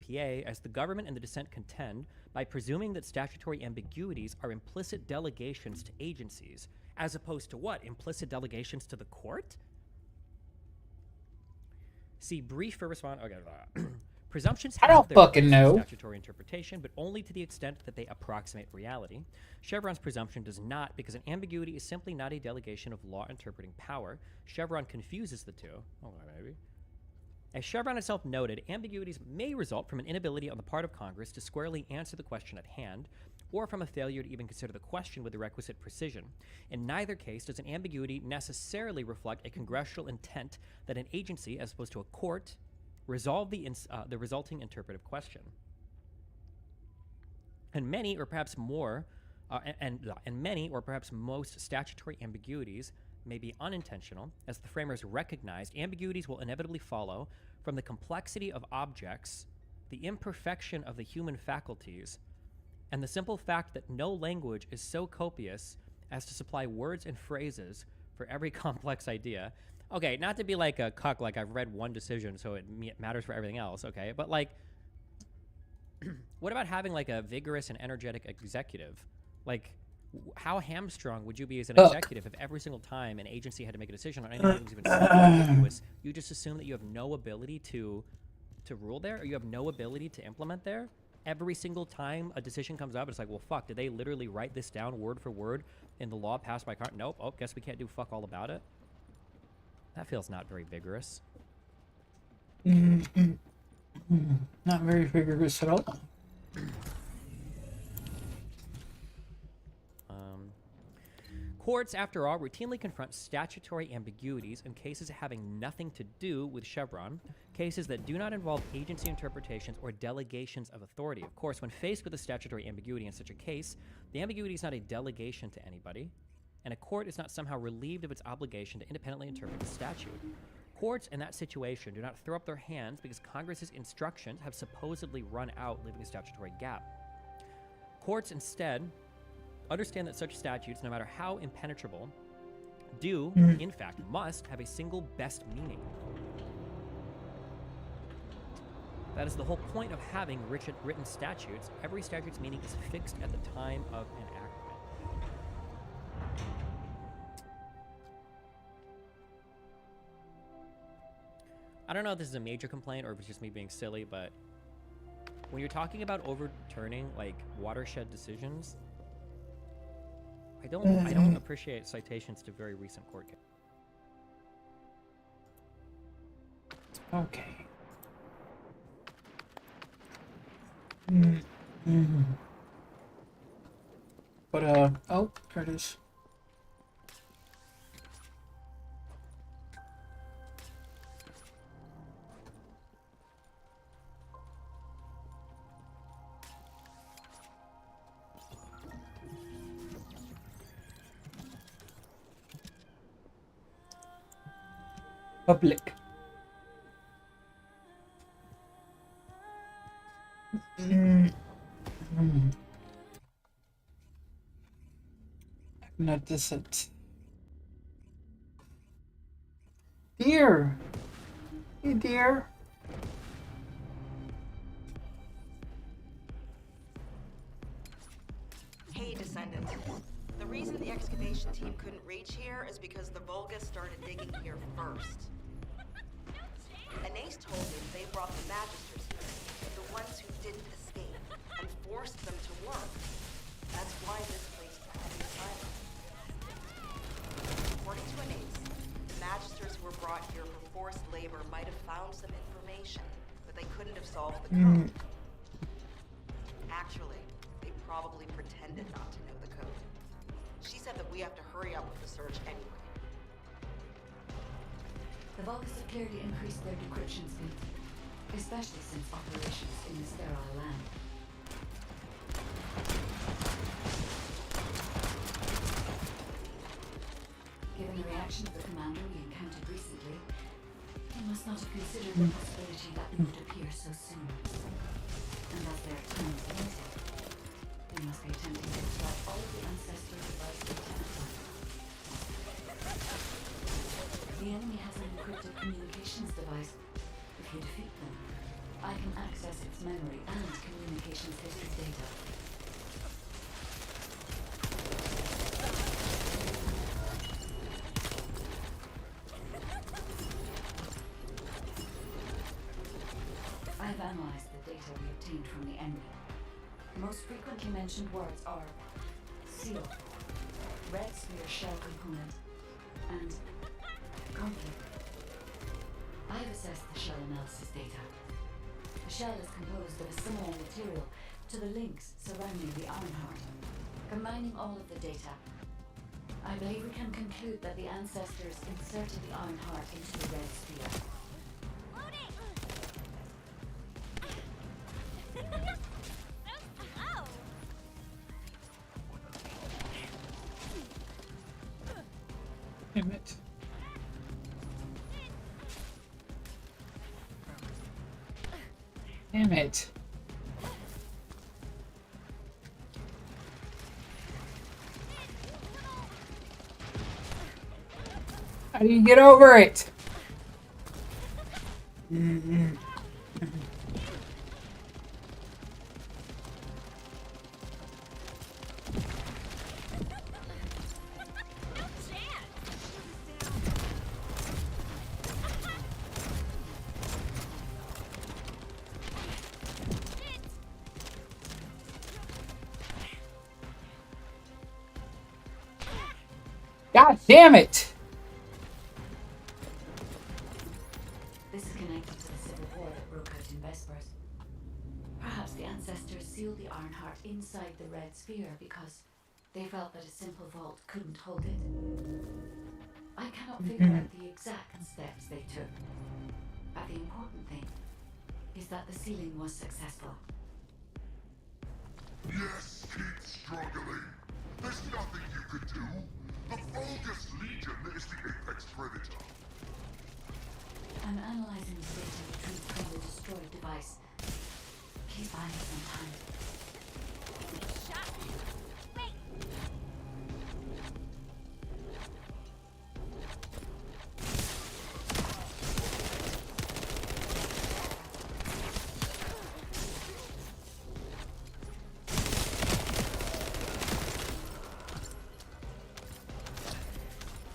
EPA, as the government and the dissent contend, by presuming that statutory ambiguities are implicit delegations to agencies, as opposed to what? Implicit delegations to the court? See brief for response. Okay. Presumptions I have don't their fucking place in know. statutory interpretation, but only to the extent that they approximate reality. Chevron's presumption does not, because an ambiguity is simply not a delegation of law interpreting power. Chevron confuses the two. Hold on, maybe. As Chevron itself noted, ambiguities may result from an inability on the part of Congress to squarely answer the question at hand, or from a failure to even consider the question with the requisite precision. In neither case does an ambiguity necessarily reflect a congressional intent that an agency, as opposed to a court, resolve the resulting interpretive question. And many, or perhaps more, and many, or perhaps most statutory ambiguities may be unintentional. As the framers recognized, ambiguities will inevitably follow from the complexity of objects, the imperfection of the human faculties, and the simple fact that no language is so copious as to supply words and phrases for every complex idea. Okay, not to be like a cuck, like I've read one decision, so it matters for everything else, okay? But like, what about having like a vigorous and energetic executive? Like, how hamstrung would you be as an executive if every single time an agency had to make a decision on anything that was even ambiguous, you just assume that you have no ability to rule there, or you have no ability to implement there? Every single time a decision comes up, it's like, well, fuck, did they literally write this down word for word in the law passed by Congress? Nope. Oh, guess we can't do fuck all about it. That feels not very vigorous. Not very vigorous at all. Courts, after all, routinely confront statutory ambiguities in cases having nothing to do with Chevron, cases that do not involve agency interpretations or delegations of authority. Of course, when faced with a statutory ambiguity in such a case, the ambiguity is not a delegation to anybody, and a court is not somehow relieved of its obligation to independently interpret the statute. Courts in that situation do not throw up their hands because Congress's instructions have supposedly run out, leaving a statutory gap. Courts instead understand that such statutes, no matter how impenetrable, do, in fact, must have a single best meaning. That is the whole point of having written statutes. Every statute's meaning is fixed at the time of enactment. I don't know if this is a major complaint or if it's just me being silly, but when you're talking about overturning like watershed decisions, I don't appreciate citations to very recent court cases. Okay. But oh, there it is. Public. Not this it. Dear. Hey, dear. Hey, Descendants. The reason the excavation team couldn't reach here is because the Vulgus started digging here first. Anais told me they brought the Magisters here, the ones who didn't escape, and forced them to work. That's why this place is a heavy asylum. According to Anais, the Magisters who were brought here for forced labor might have found some information, but they couldn't have solved the code. Actually, they probably pretended not to know the code. She said that we have to hurry up with the search anyway. The Vulgus have clearly increased their decryption speed, especially since operations in the sterile land. Given the reaction of the commander we encountered recently, they must not have considered the possibility that they would appear so soon. And as their time is limited, they must be attempting to extract all of the ancestral devices to Temple. The enemy has an encrypted communications device. If you defeat them, I can access its memory and communications history data. I've analyzed the data we obtained from the enemy. Most frequently mentioned words are seal, red sphere shell component, and conflict. I've assessed the shell analysis data. The shell is composed of a similar material to the links surrounding the Ironheart. Combining all of the data, I believe we can conclude that the ancestors inserted the Ironheart into the red sphere. Damn it. Damn it. How do you get over it? God damn it! This is connected to the civil war that broke out in Vespers. Perhaps the ancestors sealed the Ironheart inside the red sphere because they felt that a simple vault couldn't hold it. I cannot figure out the exact steps they took, but the important thing is that the sealing was successful. Yes, keep struggling. There's nothing you can do. The Vulgus Legion is the apex predator. I'm analyzing the data retrieved from the destroyed device. Please buy me some time.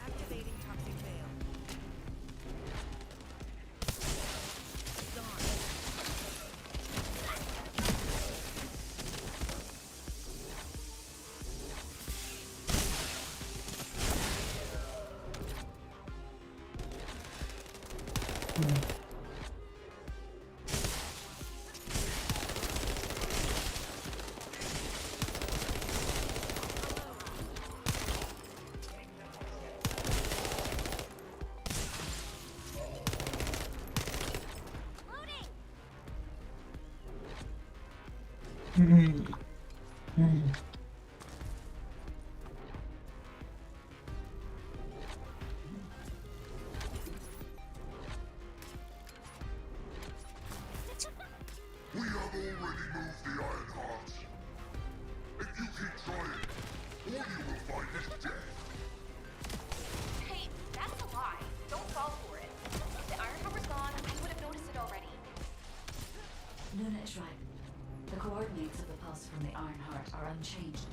Activating toxic veil. We have already moved the Ironheart. If you keep trying, all you will find is death. Hey, that's a lie. Don't fall for it. If the Ironheart was gone, I would have noticed it already. Luna is right. The coordinates of the pulse from the Ironheart are unchanged.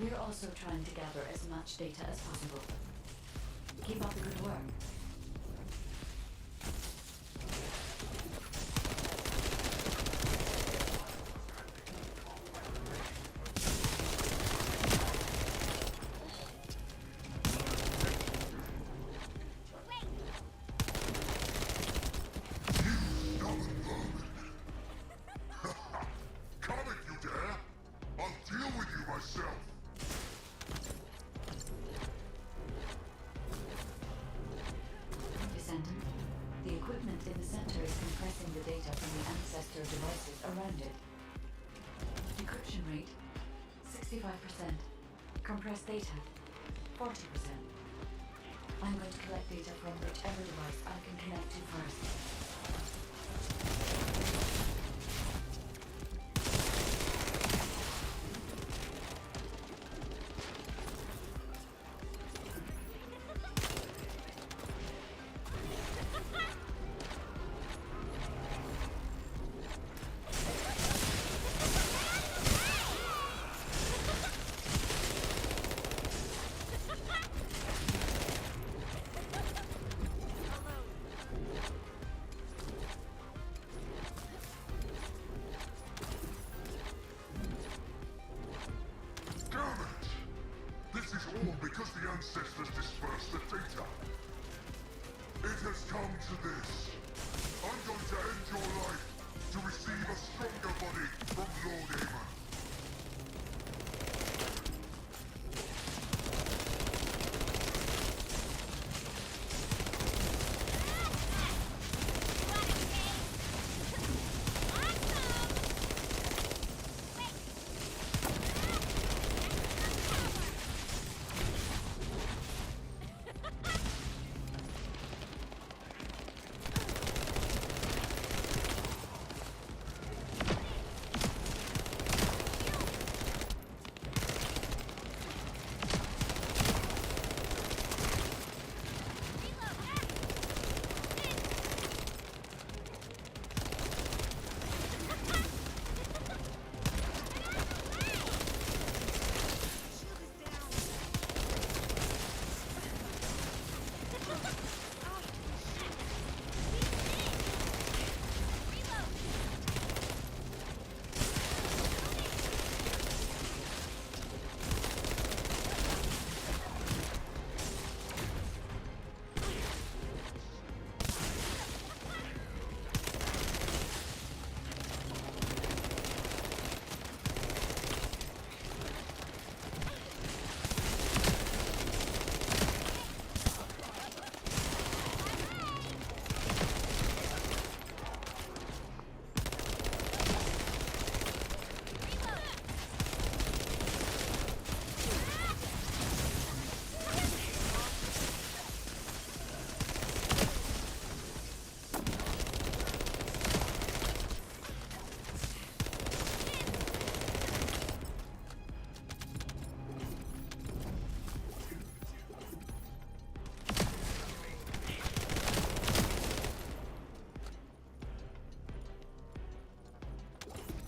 We're also trying to gather as much data as possible. Keep up the good work. Come if you dare! I'll deal with you myself! Descendant, the equipment in the center is compressing the data from the ancestor devices around it. Decryption rate, 65%. Compressed data, 40%. I'm going to collect data from whichever device I can connect to first. Damn it! This is all because the ancestors dispersed the data. It has come to this. I'm going to end your life to receive a stronger body from Lord Aemon.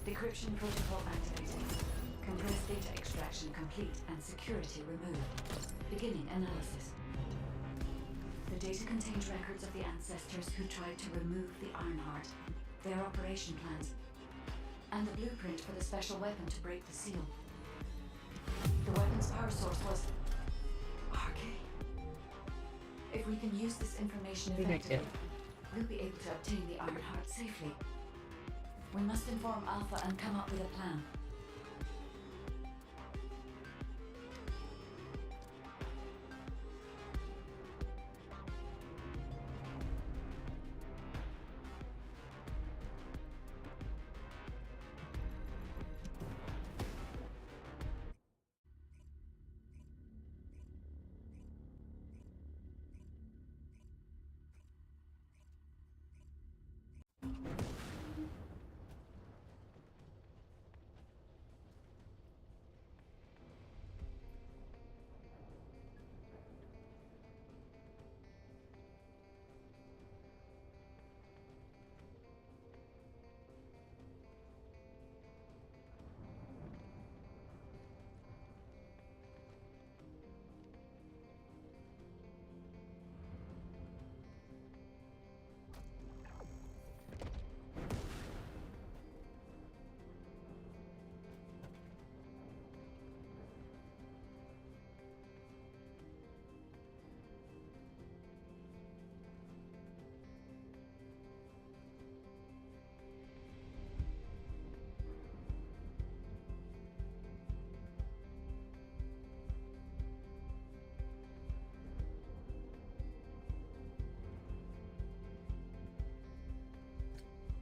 Decryption protocol activated. Compressed data extraction complete and security removed. Beginning analysis. The data contains records of the ancestors who tried to remove the Ironheart, their operation plans, and the blueprint for the special weapon to break the seal. The weapon's power source was arcane. If we can use this information effectively, we'll be able to obtain the Ironheart safely. We must inform Alpha and come up with a plan.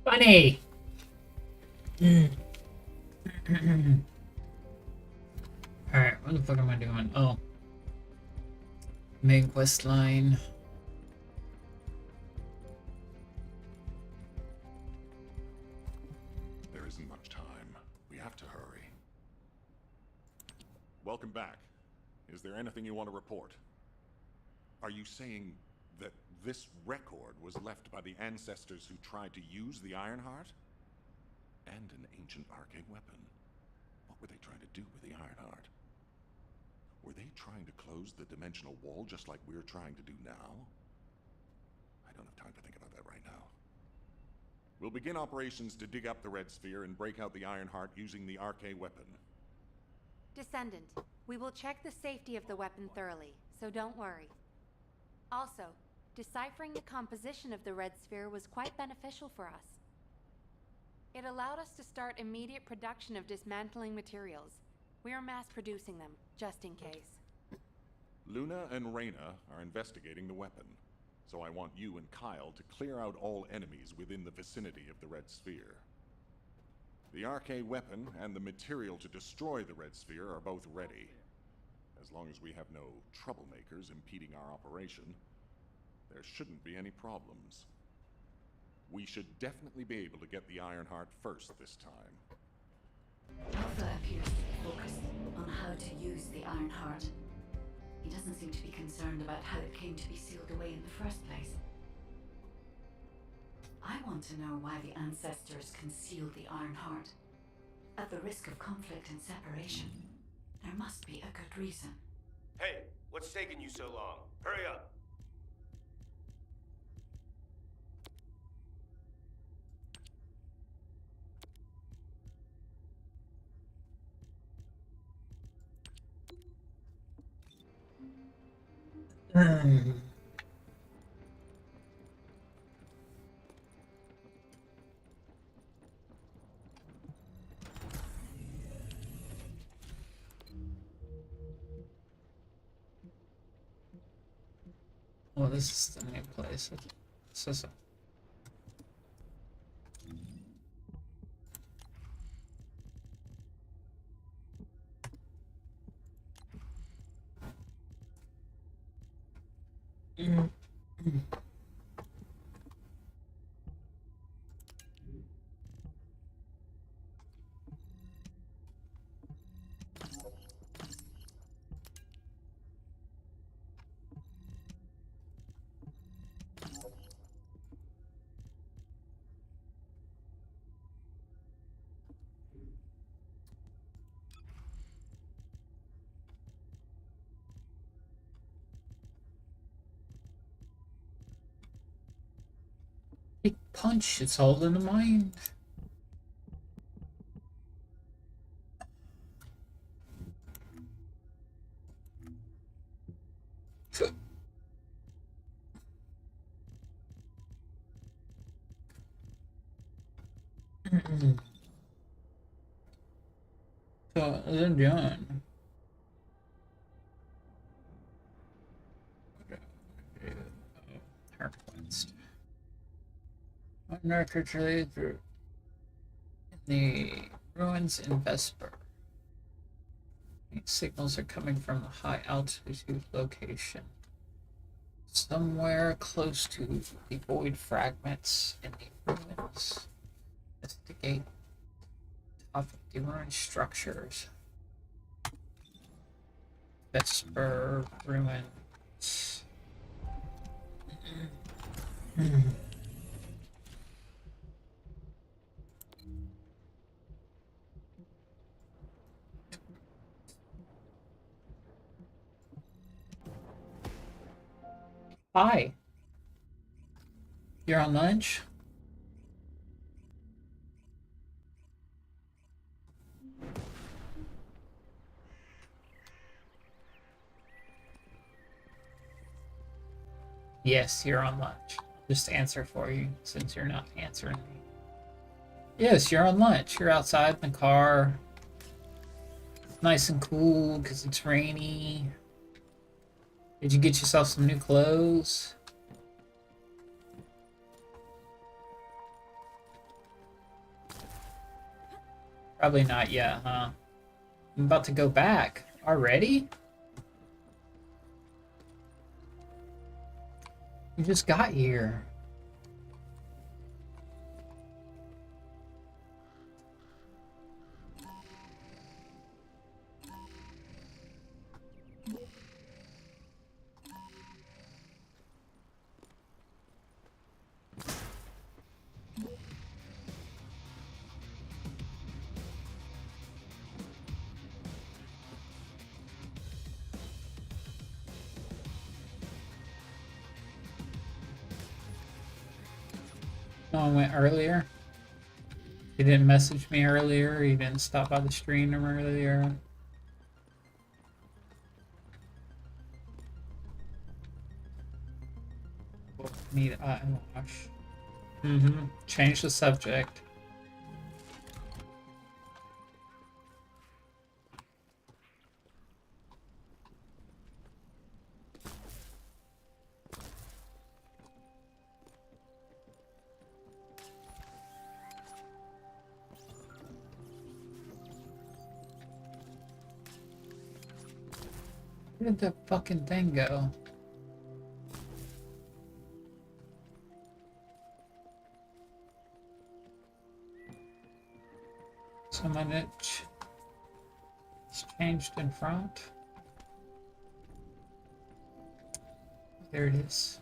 Funny! Alright, what the fuck am I doing? Oh. Main quest line. There isn't much time. We have to hurry. Welcome back. Is there anything you want to report? Are you saying that this record was left by the ancestors who tried to use the Ironheart? And an ancient arcane weapon. What were they trying to do with the Ironheart? Were they trying to close the dimensional wall just like we're trying to do now? I don't have time to think about that right now. We'll begin operations to dig up the Red Sphere and break out the Ironheart using the arcane weapon. Descendant, we will check the safety of the weapon thoroughly, so don't worry. Also, deciphering the composition of the Red Sphere was quite beneficial for us. It allowed us to start immediate production of dismantling materials. We are mass producing them, just in case. Luna and Reyna are investigating the weapon, so I want you and Kyle to clear out all enemies within the vicinity of the Red Sphere. The arcane weapon and the material to destroy the Red Sphere are both ready. As long as we have no troublemakers impeding our operation, there shouldn't be any problems. We should definitely be able to get the Ironheart first this time. Alpha appears to be focused on how to use the Ironheart. He doesn't seem to be concerned about how it came to be sealed away in the first place. I want to know why the ancestors concealed the Ironheart. At the risk of conflict and separation, there must be a good reason. Hey, what's taking you so long? Hurry up! Oh, this is the new place. So. Big punch, it's all in the mind. So, they're done. Heart quest. One record related through the ruins in Vesper. These signals are coming from a high altitude location. Somewhere close to the void fragments in the ruins. Investigate top of the ruined structures. Vesper ruins. Hi. You're on lunch? Yes, you're on lunch. Just answer for you since you're not answering me. Yes, you're on lunch. You're outside in the car. It's nice and cool because it's rainy. Did you get yourself some new clothes? Probably not yet, huh? I'm about to go back. Already? You just got here. No one went earlier. He didn't message me earlier. He didn't stop by the stream earlier. Need eye wash. Change the subject. Where did that fucking thing go? Someone it's changed in front. There it is.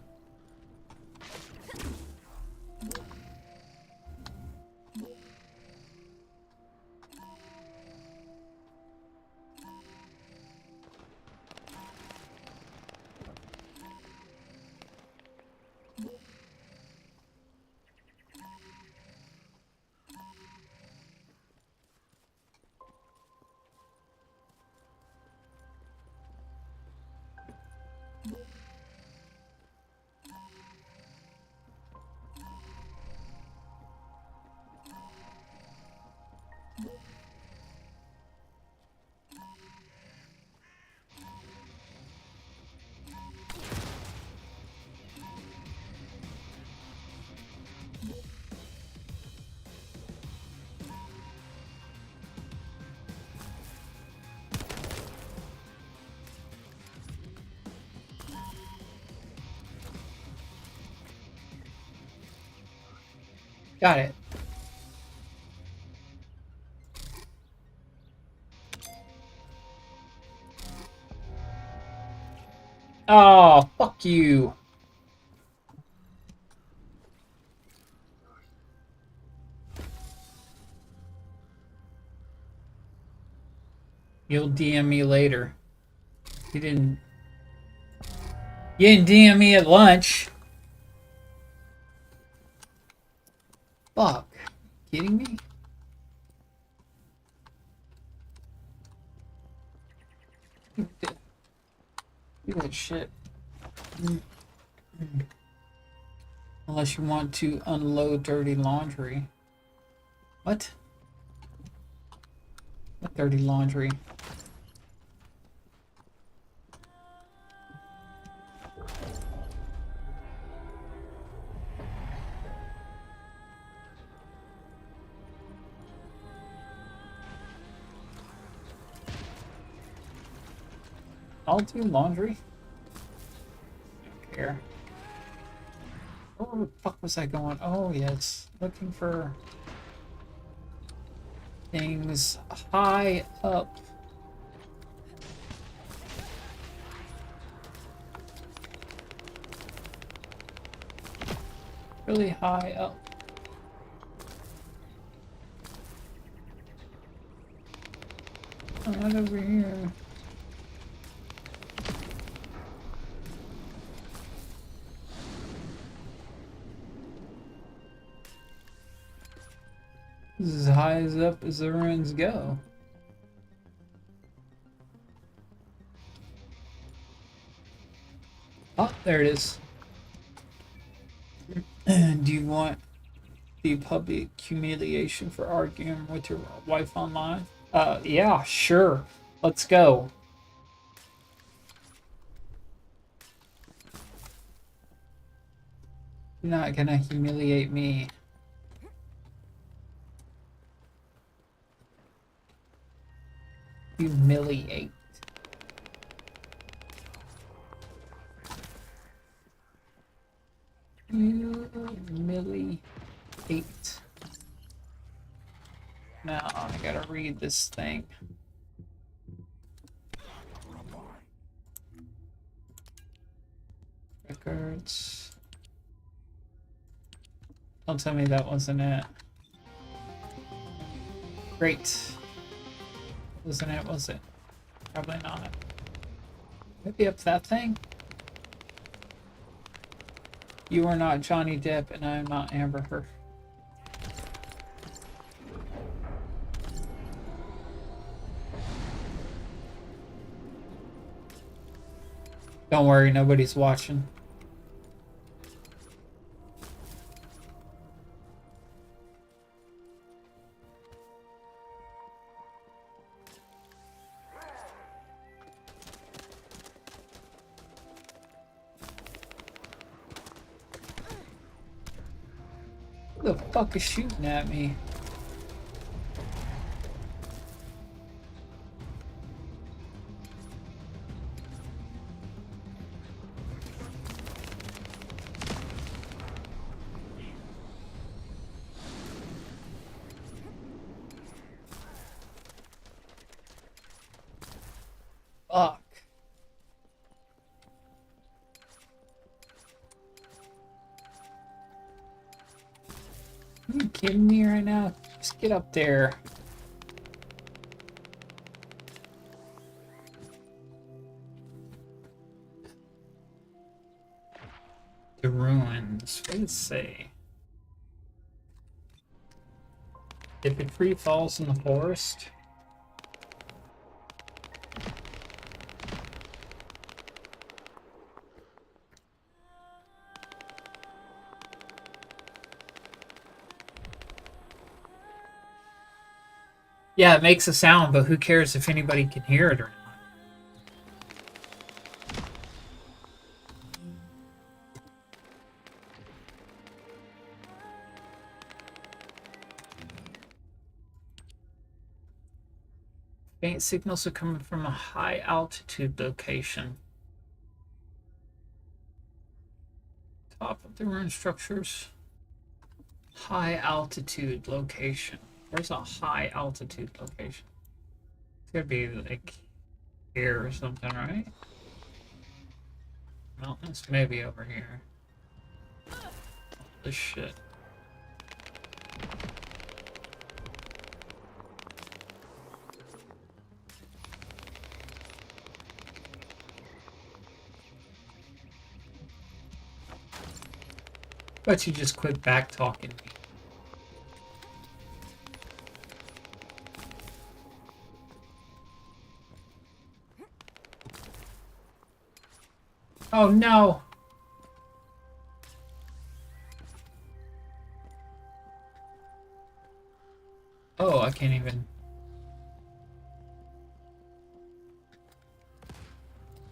Got it. Oh, fuck you. You'll DM me later. You didn't DM me at lunch. Fuck. Kidding me? Do that shit. Unless you want to unload dirty laundry. What? What dirty laundry? I'll do laundry. Don't care. Where the fuck was I going? Oh, yes. Looking for things high up. Really high up. Not over here. This is as high as up as the ruins go. Oh, there it is. Do you want the public humiliation for arguing with your wife online? Yeah, sure. Let's go. You're not gonna humiliate me. Humiliate. Humiliate. Now I gotta read this thing. Records. Don't tell me that wasn't it. Great. Wasn't it, was it? Probably not. Maybe up that thing? You are not Johnny Depp and I am not Amber Heard. Don't worry, nobody's watching. Who the fuck is shooting at me? Fuck. Are you kidding me right now? Just get up there. The ruins. What does it say? If it free falls in the forest. Yeah, it makes a sound, but who cares if anybody can hear it or not? Faint signals are coming from a high altitude location. Top of the ruin structures. High altitude location. Where's a high altitude location? It's gotta be like here or something, right? Mountains, maybe over here. This shit. But you just quit back talking. Oh no! Oh, I can't even.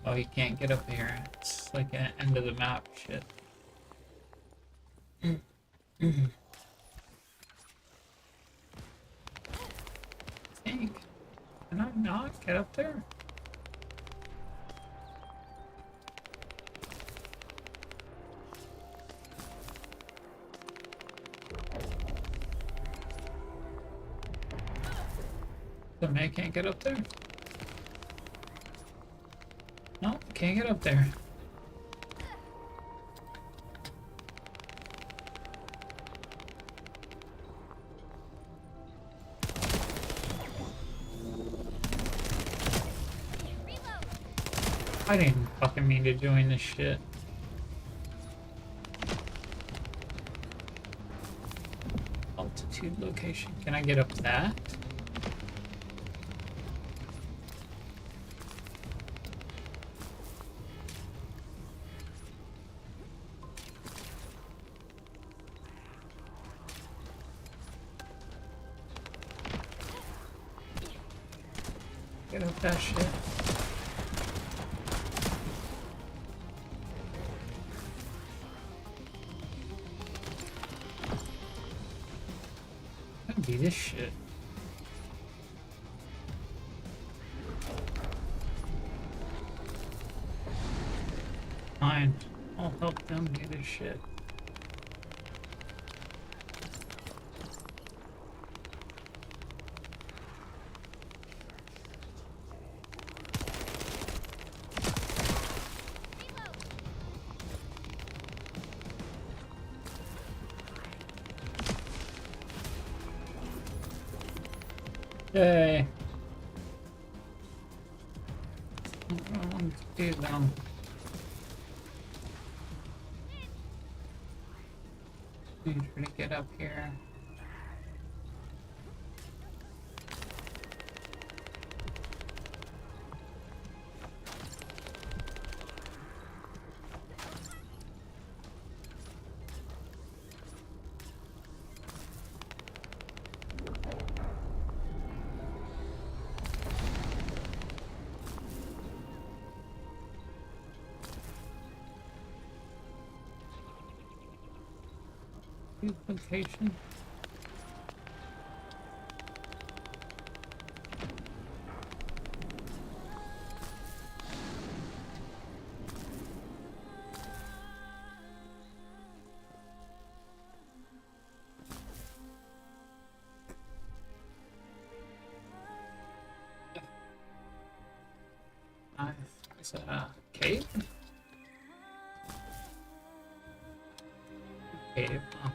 Oh, you can't get up here. It's like an end of the map shit. Think. Can I not get up there? The man can't get up there. No, can't get up there. I didn't fucking mean to join this shit. Altitude location. Can I get up that? Get up that shit. That'd be this shit. Fine. I'll help them do this shit. Yay. I want to do them. Need her to get up here. Duplication. Is it a cave? Cave, huh?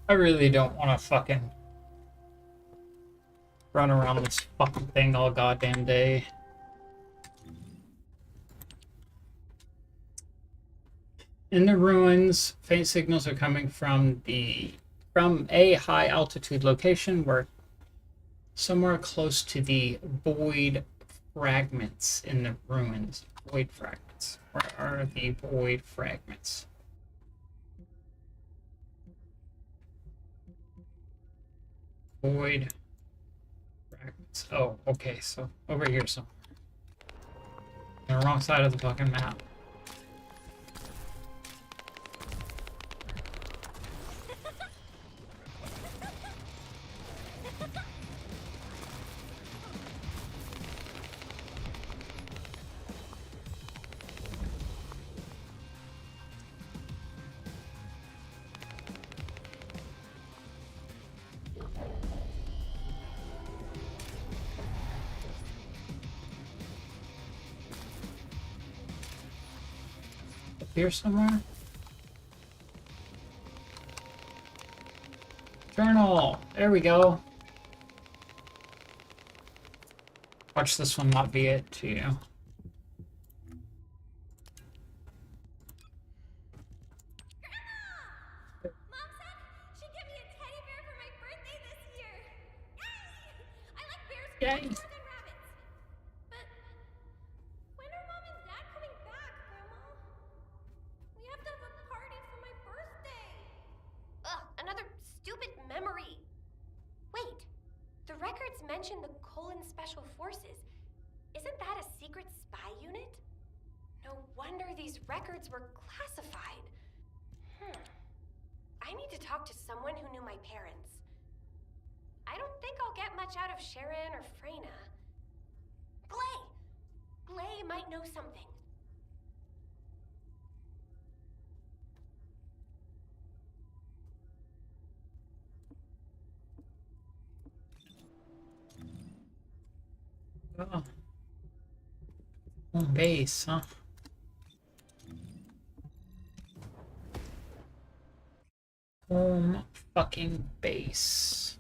I really don't want to fucking run around this fucking thing all goddamn day. In the ruins, faint signals are coming from a high altitude location where somewhere close to the void fragments in the ruins. Void fragments. Where are the void fragments? Void fragments. Oh, okay, so over here somewhere. On the wrong side of the fucking map. Here somewhere? Journal! There we go. Watch this one not be it, too. Mom said she'd give me a teddy bear for my birthday this year. Yay! I like bears Yay. more than rabbits. But when are Mom and Dad coming back, Grandma? We have to have a party for my birthday. Ugh, another stupid memory. Wait, the records mention the Colon Special Forces. Isn't that a secret spy unit? No wonder these records were classified. I need to talk to someone who knew my parents. I don't think I'll get much out of Sharon or Freyna. Glay! Glay might know something. Oh. Home base, huh? Home fucking base.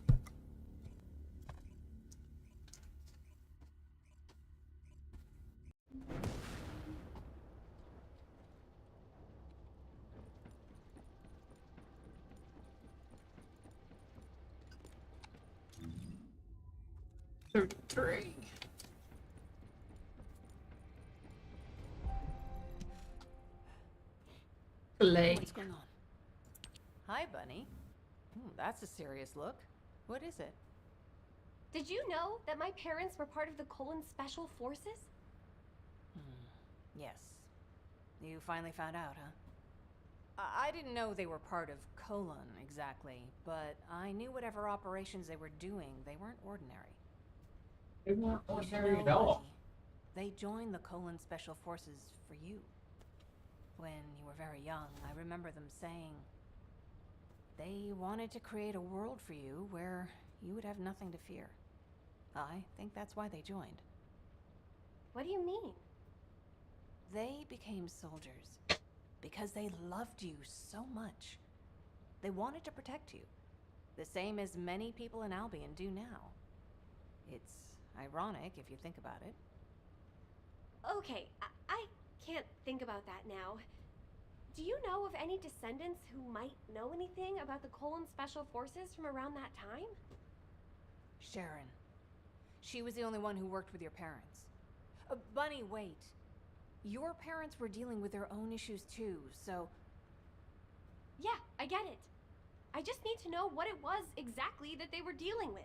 Three. Play. What's going on? Hi, Bunny. That's a serious look. What is it? Did you know that my parents were part of the Colon Special Forces? Yes. You finally found out, huh? I didn't know they were part of Colon exactly, but I knew whatever operations they were doing, they weren't ordinary. They weren't You ordinary know, at all. Bunny, they joined the Colon Special Forces for you. When you were very young, I remember them saying they wanted to create a world for you where you would have nothing to fear. I think that's why they joined. What do you mean? They became soldiers because they loved you so much. They wanted to protect you, the same as many people in Albion do now. It's ironic if you think about it. Okay, I can't think about that now. Do you know of any descendants who might know anything about the Colon Special Forces from around that time? Sharon. She was the only one who worked with your parents. Bunny, wait. Your parents were dealing with their own issues too, so... Yeah, I get it. I just need to know what it was exactly that they were dealing with.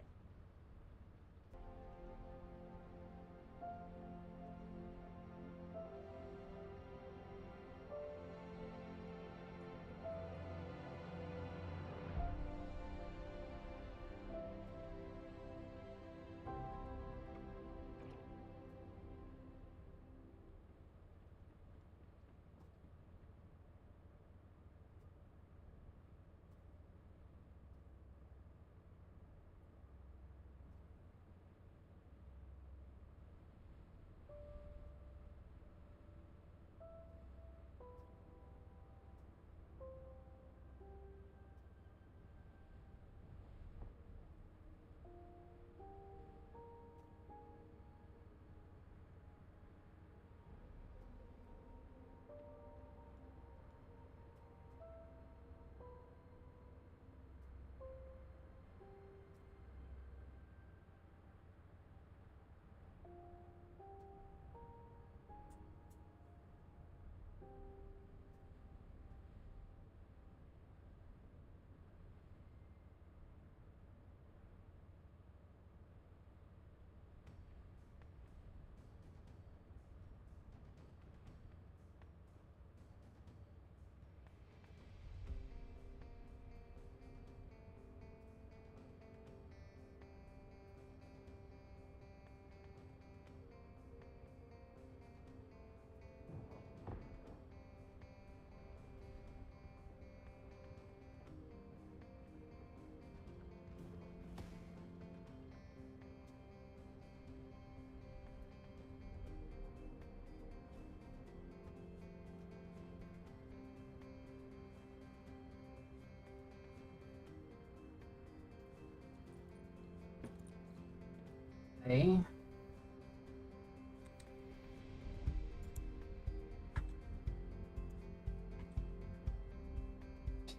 Okay.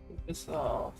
Take this off.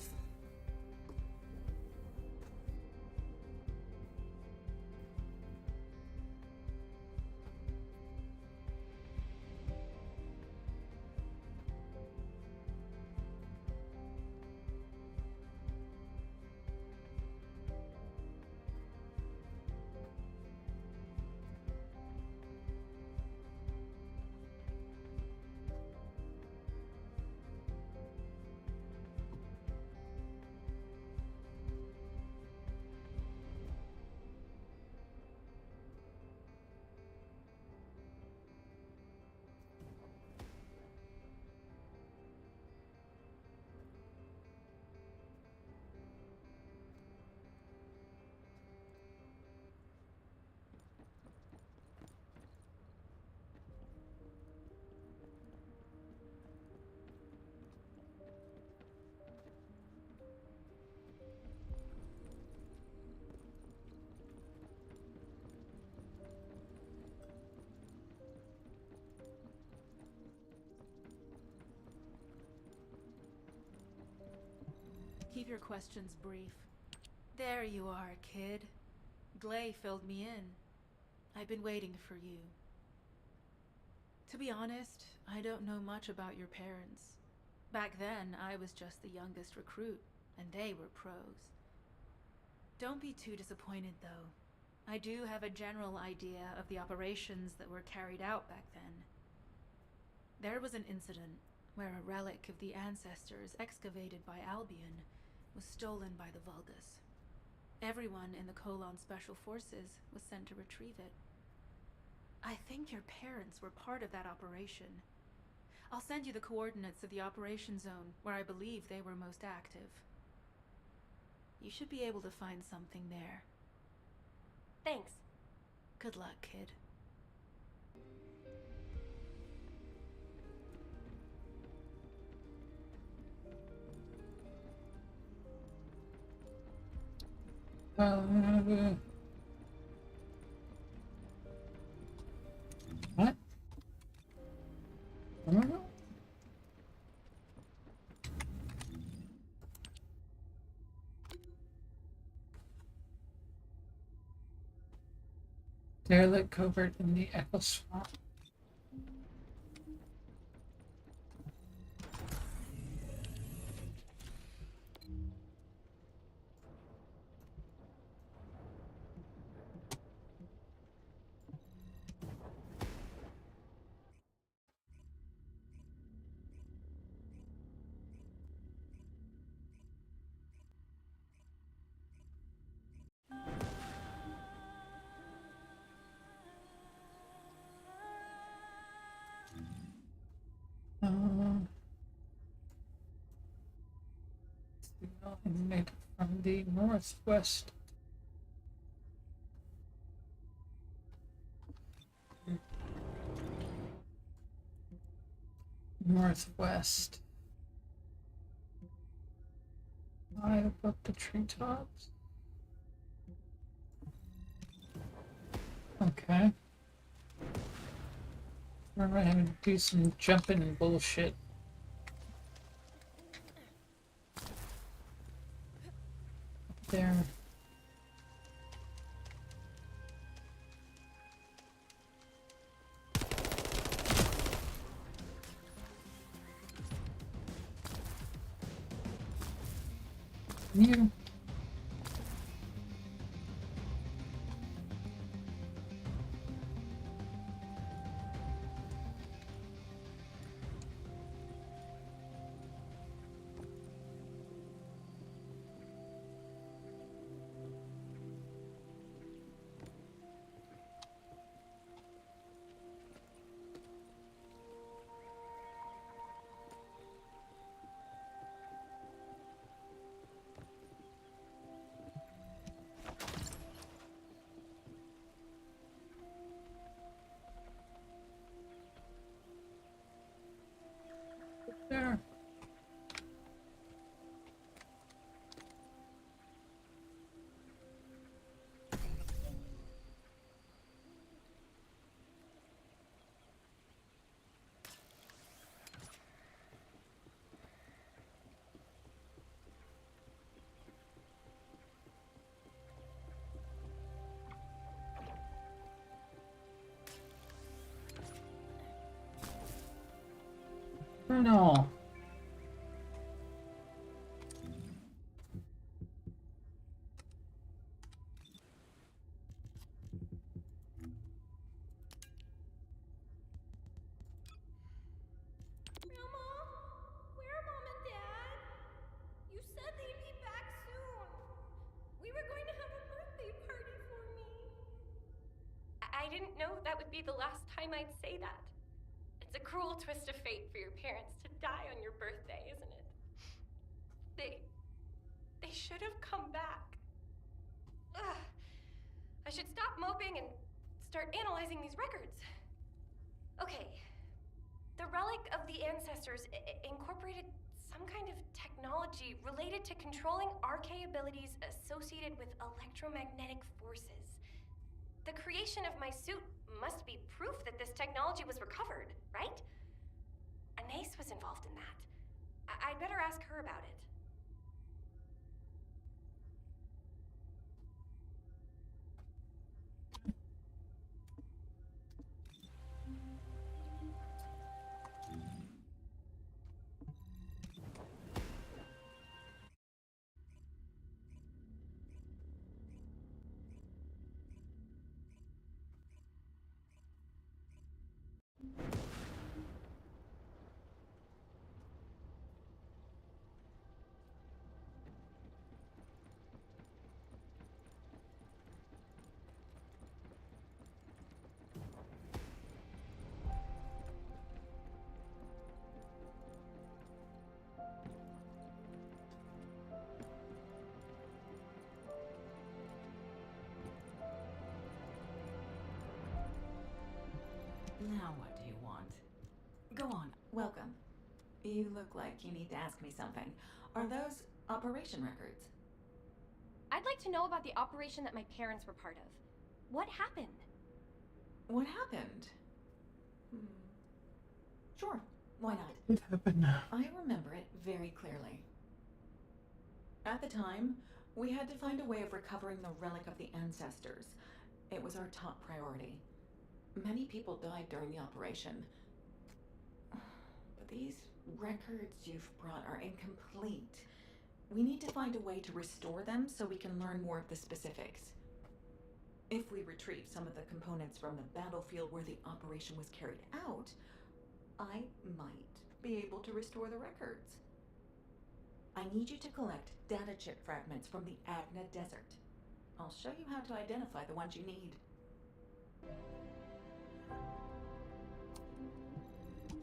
Keep your questions brief. There you are, kid. Gley filled me in. I've been waiting for you. To be honest, I don't know much about your parents. Back then, I was just the youngest recruit, and they were pros. Don't be too disappointed, though. I do have a general idea of the operations that were carried out back then. There was an incident where a relic of the ancestors excavated by Albion was stolen by the Vulgus. Everyone in the Colon Special Forces was sent to retrieve it. I think your parents were part of that operation. I'll send you the coordinates of the operation zone where I believe they were most active. You should be able to find something there. Thanks. Good luck, kid. What? I don't know. Derelict covert in the Echo Swamp. Emanate from the northwest. Northwest. High above the treetops. Okay. We're having to do some jumping bullshit. There. You. There. No. Grandma? Where are Mom and Dad? You said they'd be back soon. We were going to have a birthday party for me. I didn't know that would be the last time I'd say that. It's a cruel twist of fate for your parents to die on your birthday, isn't it? They should have come back. Ugh. I should stop moping and start analyzing these records. Okay. The relic of the ancestors incorporated some kind of technology related to controlling RK abilities associated with electromagnetic forces. The creation of my suit must be proof that this technology was recovered, right? Anais was involved in that. I'd better ask her about it. You look like you need to ask me something. Are those operation records? I'd like to know about the operation that my parents were part of. What happened? What happened? Sure, why not? What happened now? I remember it very clearly. At the time, we had to find a way of recovering the relic of the ancestors. It was our top priority. Many people died during the operation. But these records you've brought are incomplete. We need to find a way to restore them so we can learn more of the specifics. If we retrieve some of the components from the battlefield where the operation was carried out, I might be able to restore the records. I need you to collect data chip fragments from the Agna Desert. I'll show you how to identify the ones you need.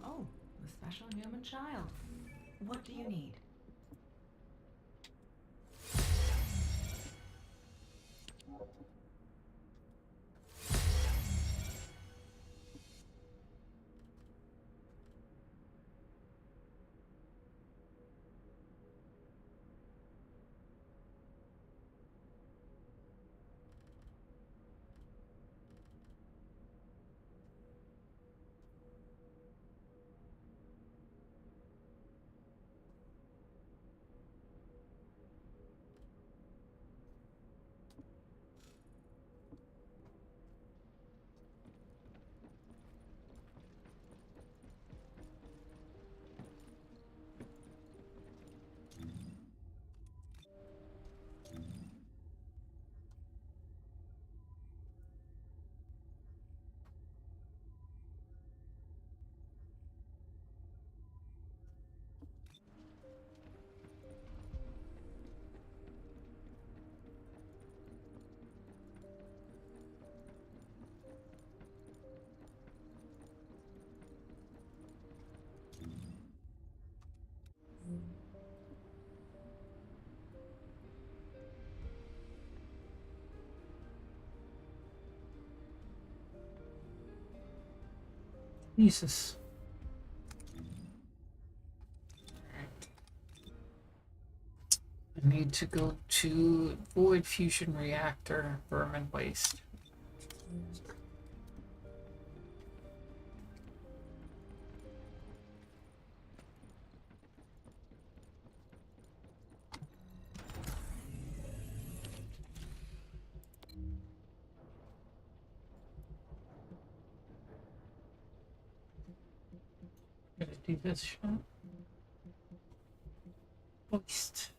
Oh, the special human child. What do you need? Jesus. I need to go to Void Fusion Reactor, Vermin Waste. Gonna do this shot. Waste.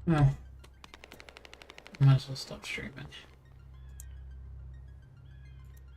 Oh. Might as well stop streaming.